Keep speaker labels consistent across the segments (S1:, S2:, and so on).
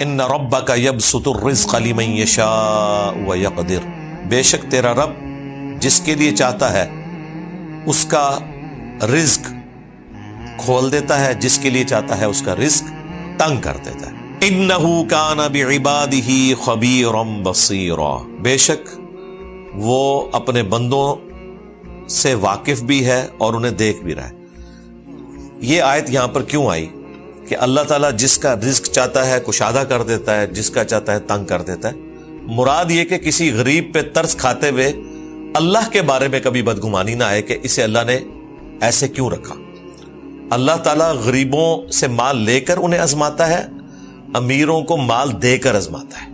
S1: ان ربک یبسط الرزق لمن یشاء ویقدر، بے شک تیرا رب جس کے لیے چاہتا ہے اس کا رزق کھول دیتا ہے، جس کے لیے چاہتا ہے اس کا رزق تنگ کر دیتا ہے۔ انہ کان بعبادہ خبیرا بصیرا، بے شک وہ اپنے بندوں سے واقف بھی ہے اور انہیں دیکھ بھی رہا ہے۔ یہ آیت یہاں پر کیوں آئی کہ اللہ تعالیٰ جس کا رزق چاہتا ہے کشادہ کر دیتا ہے، جس کا چاہتا ہے تنگ کر دیتا ہے۔ مراد یہ کہ کسی غریب پہ ترس کھاتے ہوئے اللہ کے بارے میں کبھی بدگمانی نہ آئے کہ اسے اللہ نے ایسے کیوں رکھا۔ اللہ تعالیٰ غریبوں سے مال لے کر انہیں آزماتا ہے، امیروں کو مال دے کر آزماتا ہے۔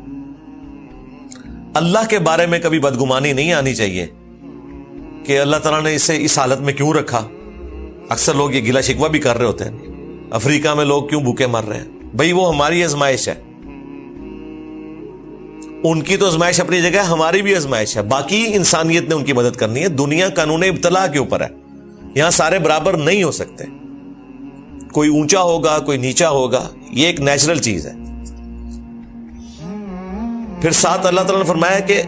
S1: اللہ کے بارے میں کبھی بدگمانی نہیں آنی چاہیے کہ اللہ تعالیٰ نے اسے اس حالت میں کیوں رکھا۔ اکثر لوگ یہ گلہ شکوہ بھی کر رہے ہوتے ہیں، افریقہ میں لوگ کیوں بھوکے مر رہے ہیں؟ بھئی وہ ہماری آزمائش ہے، ان کی تو آزمائش اپنی جگہ ہے، ہماری بھی آزمائش ہے۔ باقی انسانیت نے ان کی مدد کرنی ہے۔ دنیا قانون ابتلا کے اوپر ہے، یہاں سارے برابر نہیں ہو سکتے، کوئی اونچا ہوگا کوئی نیچا ہوگا، یہ ایک نیچرل چیز ہے۔ پھر ساتھ اللہ تعالیٰ نے فرمایا کہ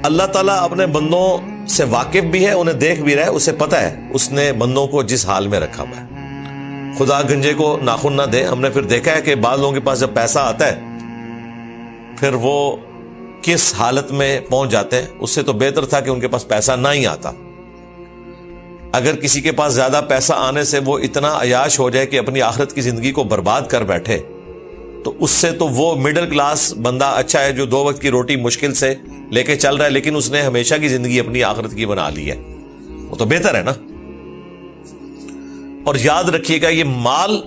S1: اللہ تعالیٰ اپنے بندوں سے واقف بھی ہے، انہیں دیکھ بھی رہا ہے، اسے پتہ ہے اس نے بندوں کو جس حال میں رکھا ہوا ہے۔ خدا گنجے کو ناخن نہ دے، ہم نے پھر دیکھا ہے کہ بعض لوگوں کے پاس جب پیسہ آتا ہے پھر وہ کس حالت میں پہنچ جاتے ہیں۔ اس سے تو بہتر تھا کہ ان کے پاس پیسہ نہ ہی آتا۔ اگر کسی کے پاس زیادہ پیسہ آنے سے وہ اتنا عیاش ہو جائے کہ اپنی آخرت کی زندگی کو برباد کر بیٹھے، تو اس سے تو وہ مڈل کلاس بندہ اچھا ہے جو 2 وقت کی روٹی مشکل سے لے کے چل رہا ہے، لیکن اس نے ہمیشہ کی زندگی اپنی آخرت کی بنا لی ہے، وہ تو بہتر ہے نا۔ اور یاد رکھیے گا یہ مال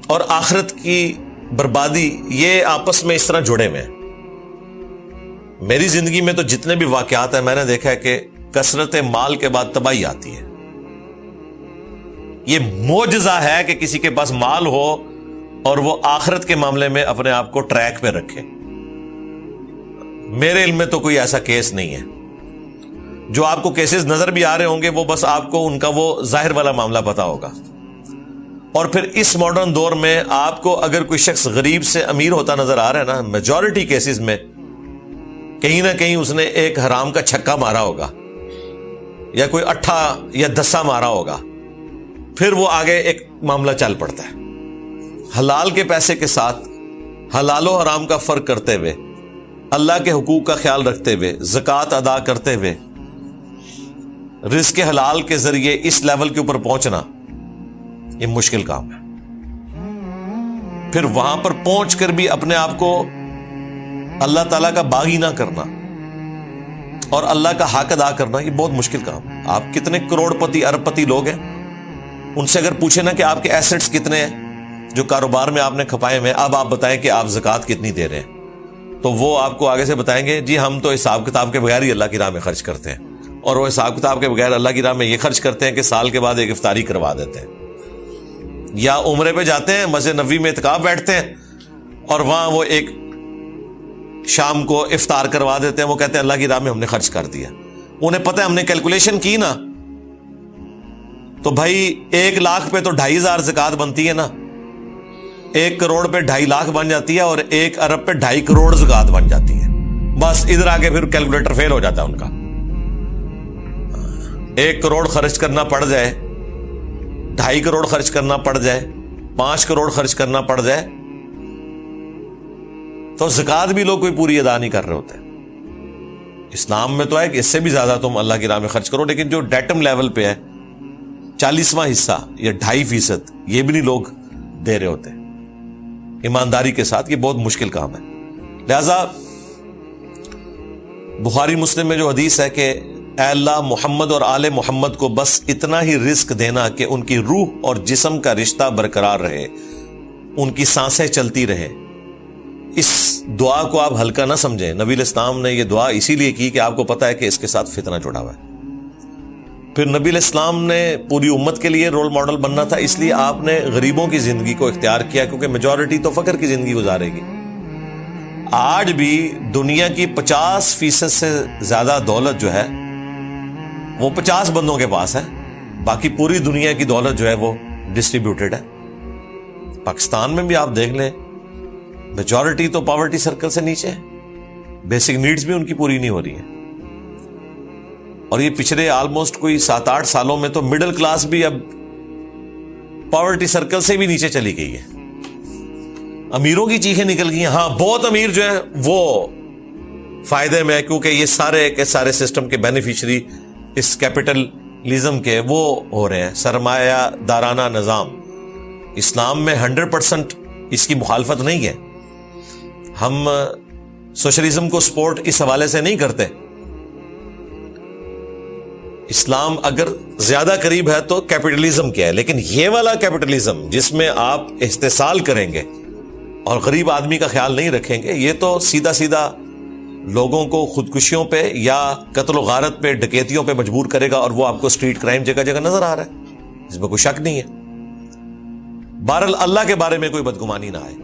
S1: اور آخرت کی بربادی یہ آپس میں اس طرح جڑے ہوئے ہیں۔ میری زندگی میں تو جتنے بھی واقعات ہیں میں نے دیکھا ہے کہ کثرت مال کے بعد تباہی آتی ہے۔ یہ معجزہ ہے کہ کسی کے پاس مال ہو اور وہ آخرت کے معاملے میں اپنے آپ کو ٹریک پہ رکھے۔ میرے علم میں تو کوئی ایسا کیس نہیں ہے۔ جو آپ کو کیسز نظر بھی آ رہے ہوں گے وہ بس آپ کو ان کا وہ ظاہر والا معاملہ پتا ہوگا۔ اور پھر اس ماڈرن دور میں آپ کو اگر کوئی شخص غریب سے امیر ہوتا نظر آ رہا ہے نا، میجورٹی کیسز میں کہیں نہ کہیں اس نے ایک حرام کا چھکا مارا ہوگا یا کوئی 8 یا 10 مارا ہوگا، پھر وہ آگے ایک معاملہ چل پڑتا ہے۔ حلال کے پیسے کے ساتھ حلال و حرام کا فرق کرتے ہوئے، اللہ کے حقوق کا خیال رکھتے ہوئے، زکوٰۃ ادا کرتے ہوئے رزق حلال کے ذریعے اس لیول کے اوپر پہنچنا یہ مشکل کام ہے۔ پھر وہاں پر پہنچ کر بھی اپنے آپ کو اللہ تعالیٰ کا باغی نہ کرنا اور اللہ کا حق ادا کرنا یہ بہت مشکل کام ہے۔ آپ کتنے کروڑ پتی ارب پتی لوگ ہیں، ان سے اگر پوچھیں نا کہ آپ کے ایسٹس کتنے ہیں جو کاروبار میں آپ نے کھپائے ہوئے، اب آپ بتائیں کہ آپ زکوٰۃ کتنی دے رہے ہیں، تو وہ آپ کو آگے سے بتائیں گے جی ہم تو حساب کتاب کے بغیر ہی اللہ کی راہ میں خرچ کرتے ہیں، اور وہ حساب کتاب کے بغیر اللہ کی راہ میں یہ خرچ کرتے ہیں کہ سال کے بعد ایک افطاری کروا دیتے ہیں، یا عمرے پہ جاتے ہیں مسجد نبوی میں اعتکاف بیٹھتے ہیں اور وہاں وہ ایک شام کو افطار کروا دیتے ہیں، وہ کہتے ہیں اللہ کی راہ میں ہم نے خرچ کر دیا۔ انہیں پتہ ہے ہم نے کیلکولیشن کی نا تو بھائی 1 لاکھ پہ تو 2500 زکوٰۃ بنتی ہے نا، 1 کروڑ پہ 2.5 لاکھ بن جاتی ہے، اور 1 ارب پہ 2.5 کروڑ زکوٰۃ بن جاتی ہے۔ بس ادھر آگے پھر کیلکولیٹر فیل ہو جاتا ہے ان کا۔ 1 کروڑ خرچ کرنا پڑ جائے، 2.5 کروڑ خرچ کرنا پڑ جائے، 5 کروڑ خرچ کرنا پڑ جائے، تو زکوٰۃ بھی لوگ کوئی پوری ادا نہیں کر رہے ہوتے۔ اسلام میں تو ہے کہ اس سے بھی زیادہ تم اللہ کی راہ میں خرچ کرو، لیکن جو ڈیٹم لیول پہ ہے 40واں حصہ یا 2.5% یہ بھی نہیں لوگ دے رہے ہوتے ایمانداری کے ساتھ۔ یہ بہت مشکل کام ہے۔ لہذا بخاری مسلم میں جو حدیث ہے کہ اے اللہ محمد اور آل محمد کو بس اتنا ہی رزق دینا کہ ان کی روح اور جسم کا رشتہ برقرار رہے، ان کی سانسیں چلتی رہیں۔ اس دعا کو آپ ہلکا نہ سمجھیں۔ نبی علیہ السلام نے یہ دعا اسی لیے کی کہ آپ کو پتہ ہے کہ اس کے ساتھ فتنہ جڑا ہوا ہے۔ پھر نبی علیہ السلام نے پوری امت کے لیے رول ماڈل بننا تھا، اس لیے آپ نے غریبوں کی زندگی کو اختیار کیا، کیونکہ میجورٹی تو فقر کی زندگی گزارے گی۔ آج بھی دنیا کی 50% سے زیادہ دولت جو ہے وہ 50 بندوں کے پاس ہے، باقی پوری دنیا کی دولت جو ہے وہ ڈسٹریبیوٹڈ ہے۔ پاکستان میں بھی آپ دیکھ لیں میجورٹی تو پاورٹی سرکل سے نیچے ہے, بیسک نیڈز بھی ان کی پوری نہیں ہو رہی ہیں. اور یہ پچھلے آلموسٹ کوئی 7-8 سالوں میں تو مڈل کلاس بھی اب پاورٹی سرکل سے بھی نیچے چلی گئی ہے. امیروں کی چیخیں نکل گئی ہیں. ہاں بہت امیر جو ہیں وہ فائدے میں ہے, کیونکہ یہ سارے کے سارے سسٹم کے بینیفیشری اس کیپٹلزم کے وہ ہو رہے ہیں. سرمایہ دارانہ نظام اسلام میں 100% اس کی مخالفت نہیں ہے. ہم سوشلزم کو سپورٹ اس حوالے سے نہیں کرتے. اسلام اگر زیادہ قریب ہے تو کیپٹلزم کیا ہے, لیکن یہ والا کیپٹلزم جس میں آپ استحصال کریں گے اور غریب آدمی کا خیال نہیں رکھیں گے, یہ تو سیدھا سیدھا لوگوں کو خودکشیوں پہ یا قتل و غارت پہ, ڈکیتیوں پہ مجبور کرے گا, اور وہ آپ کو اسٹریٹ کرائم جگہ جگہ نظر آ رہا ہے, اس میں کوئی شک نہیں ہے. بہرحال اللہ کے بارے میں کوئی بدگمانی نہ آئے.